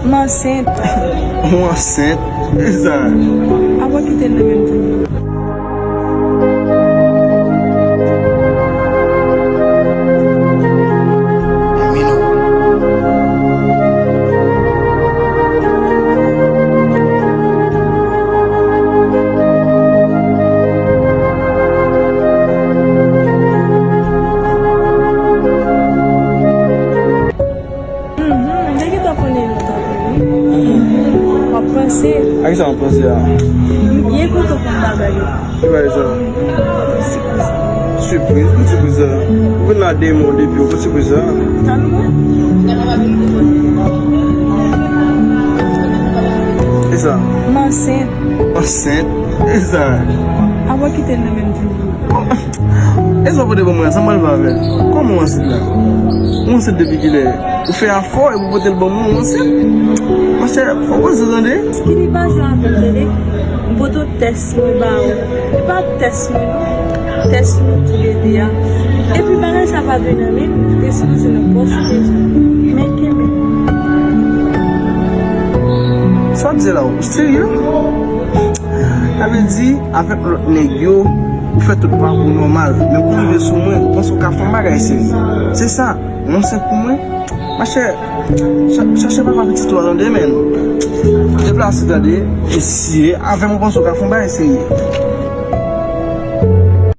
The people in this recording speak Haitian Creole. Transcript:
Mwen enceinte. Ou enceinte? E sa? Awa ki ten nan men tou. Aki sa mwen pense ya? Ye koutou kon bagay yo. Ki ba e sa? Surprise? Kou surprise? Ou ven la dey moun depi ou kou surprise? Tan mwen? E sa? Mwen enceinte. Enceinte? E sa? Awa ki ten nan men tou. E sa pou de bon mwen, sa mwen va vel? Kou mwen enceinte la? Mwen enceinte depi ki le? Ou fe a fo e pou pote l bon mwen enceinte? Mwen chè, fò wè se zande? Ski li ba jan apetele, mboto test mwen ba ou. E pa test mwen tou gede ya. E pi bagay sa pa dwen ame, test mwen se nan poch deja. Men keme. Sa dize la ou, seryo? Ave di, avèk lòt negyo, ou fè tout pa pou normal. Men kou rive sou mwen, ou ponsou ka fè bagay seryo. Se sa, non se pou mwen. Ma chè, chache pa pa petit toalon de men. Deplase gade, e siye, avè mwen ponsou ka fè bagay seryo.